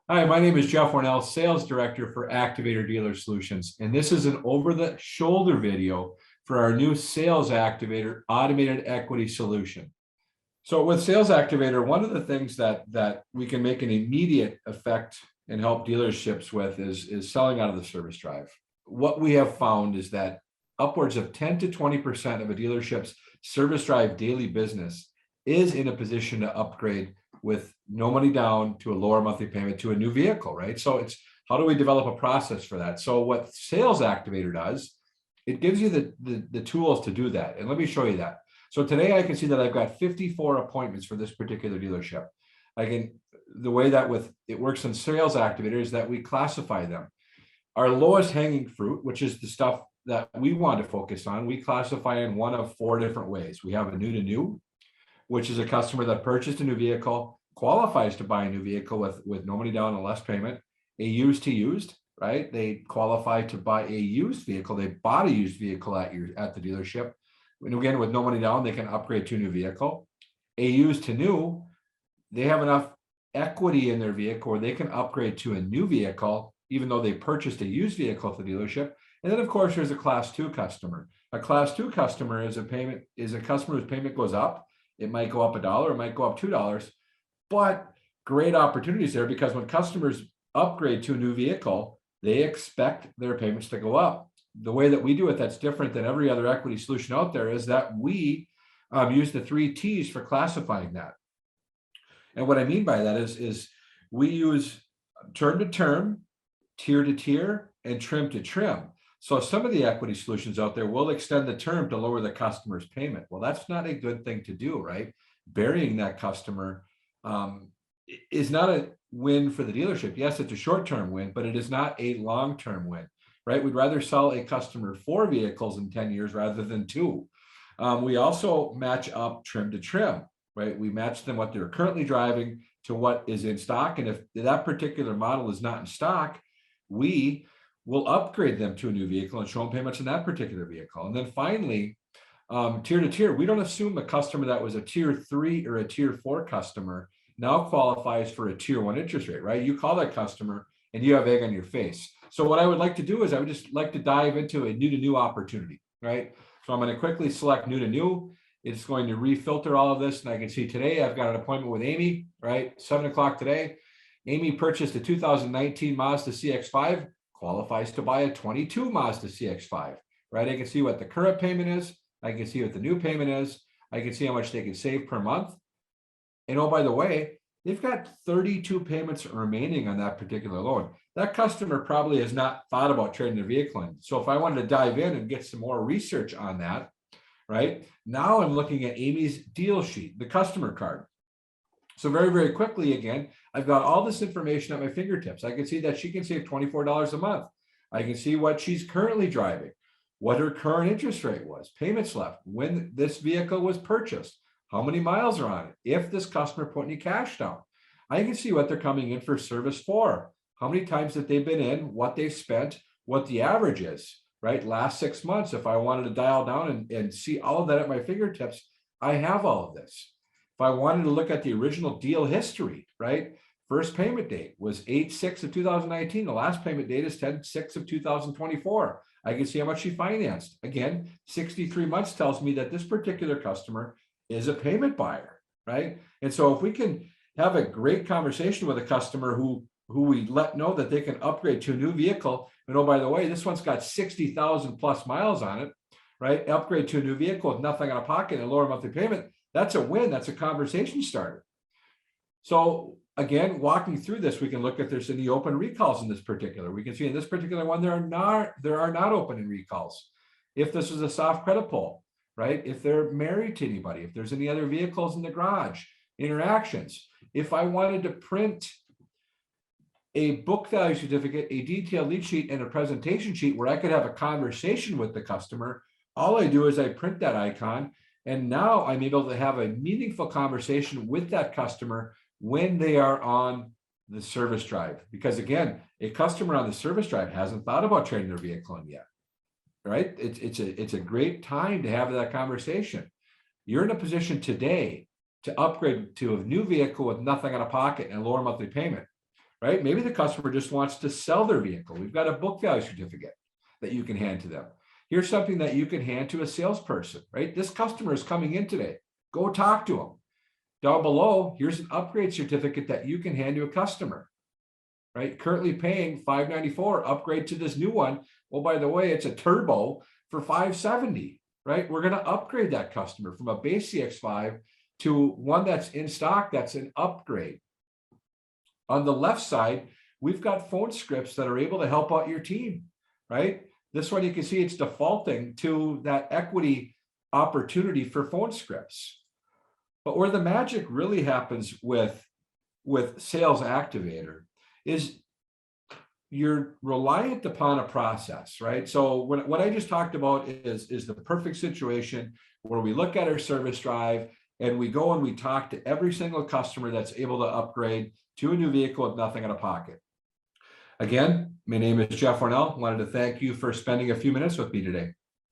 Hi, my name is Jeff Warnell, Sales Director for Activator Dealer Solutions, and this is an over-the-shoulder video for our new Sales Activator automated equity solution. So with Sales Activator, one of the things that we can make an immediate effect and help dealerships with is selling out of the service drive. What we have found is that upwards of 10 to 20% of a dealership's service drive daily business is in a position to upgrade with no money down to a lower monthly payment to a new vehicle, right? So it's how do we develop a process for that? So what Sales Activator does, it gives you the tools to do that. And let me show you that. So today I can see that I've got 54 appointments for this particular dealership. The way that it works in Sales Activator is that we classify them. Our lowest hanging fruit, which is the stuff that we want to focus on, we classify in one of four different ways. We have a new to new, which is a customer that purchased a new vehicle, qualifies to buy a new vehicle with no money down and less payment. A used to used, right? They qualify to buy a used vehicle. They bought a used vehicle at the dealership. And again, with no money down, they can upgrade to a new vehicle. A used to new, they have enough equity in their vehicle where they can upgrade to a new vehicle, even though they purchased a used vehicle at the dealership. And then, of course, there's a class 2 customer. A class 2 customer is a customer whose payment goes up. It might go up $1, it might go up $2, but great opportunities there because when customers upgrade to a new vehicle, they expect their payments to go up. The way that we do it that's different than every other equity solution out there is that we use the 3 T's for classifying that. And what I mean by that is we use term to term, tier to tier, and trim to trim. So some of the equity solutions out there will extend the term to lower the customer's payment. Well, that's not a good thing to do, right? Burying that customer is not a win for the dealership. Yes, it's a short-term win, but it is not a long-term win, right? We'd rather sell a customer 4 vehicles in 10 years rather than 2. We also match up trim to trim, right? We match them what they're currently driving to what is in stock. And if that particular model is not in stock, we will upgrade them to a new vehicle and show them payments in that particular vehicle. And then finally, tier to tier, we don't assume a customer that was a tier 3 or a tier 4 customer now qualifies for a tier 1 interest rate, right? You call that customer and you have egg on your face. So what I would like to do is I would just like to dive into a new to new opportunity, right? So I'm going to quickly select new to new. It's going to refilter all of this. And I can see today I've got an appointment with Amy, right? 7 o'clock today. Amy purchased a 2019 Mazda CX-5, qualifies to buy a 22 Mazda CX-5, right? I can see what the current payment is. I can see what the new payment is. I can see how much they can save per month. And oh, by the way, they've got 32 payments remaining on that particular loan. That customer probably has not thought about trading their vehicle in. So if I wanted to dive in and get some more research on that, right? Now I'm looking at Amy's deal sheet, the customer card. So very, very quickly, again, I've got all this information at my fingertips. I can see that she can save $24 a month. I can see what she's currently driving, what her current interest rate was, payments left, when this vehicle was purchased, how many miles are on it, if this customer put any cash down. I can see what they're coming in for service for, how many times that they've been in, what they've spent, what the average is, right? Last 6 months, if I wanted to dial down and see all of that at my fingertips, I have all of this. If I wanted to look at the original deal history, right? First payment date was 8/6 of 2019. The last payment date is 10/6 of 2024. I can see how much she financed. Again, 63 months tells me that this particular customer is a payment buyer, right? And so if we can have a great conversation with a customer who we let know that they can upgrade to a new vehicle, and oh, by the way, this one's got 60,000 plus miles on it, right? Upgrade to a new vehicle with nothing out of pocket and a lower monthly payment. That's a win. That's a conversation starter. So again, walking through this, we can look if there's any open recalls in this particular. We can see in this particular one, there are not open recalls. If this is a soft credit pull, right? If they're married to anybody, if there's any other vehicles in the garage, interactions. If I wanted to print a book value certificate, a detailed lead sheet, and a presentation sheet where I could have a conversation with the customer, all I do is I print that icon. And now I'm able to have a meaningful conversation with that customer when they are on the service drive. Because again, a customer on the service drive hasn't thought about trading their vehicle in yet, right? It's a great time to have that conversation. You're in a position today to upgrade to a new vehicle with nothing out of pocket and a lower monthly payment, right? Maybe the customer just wants to sell their vehicle. We've got a book value certificate that you can hand to them. Here's something that you can hand to a salesperson, right? This customer is coming in today. Go talk to them. Down below, here's an upgrade certificate that you can hand to a customer, right? Currently paying $594, upgrade to this new one. Oh, by the way, it's a turbo for $570, right? We're going to upgrade that customer from a base CX5 to one that's in stock, that's an upgrade. On the left side, we've got phone scripts that are able to help out your team, right? This one, you can see it's defaulting to that equity opportunity for phone scripts. But where the magic really happens with SalesActivator is you're reliant upon a process, right? So what I just talked about is the perfect situation where we look at our service drive and we go and we talk to every single customer that's able to upgrade to a new vehicle with nothing out of pocket. Again, my name is Jeff Warnell. I wanted to thank you for spending a few minutes with me today.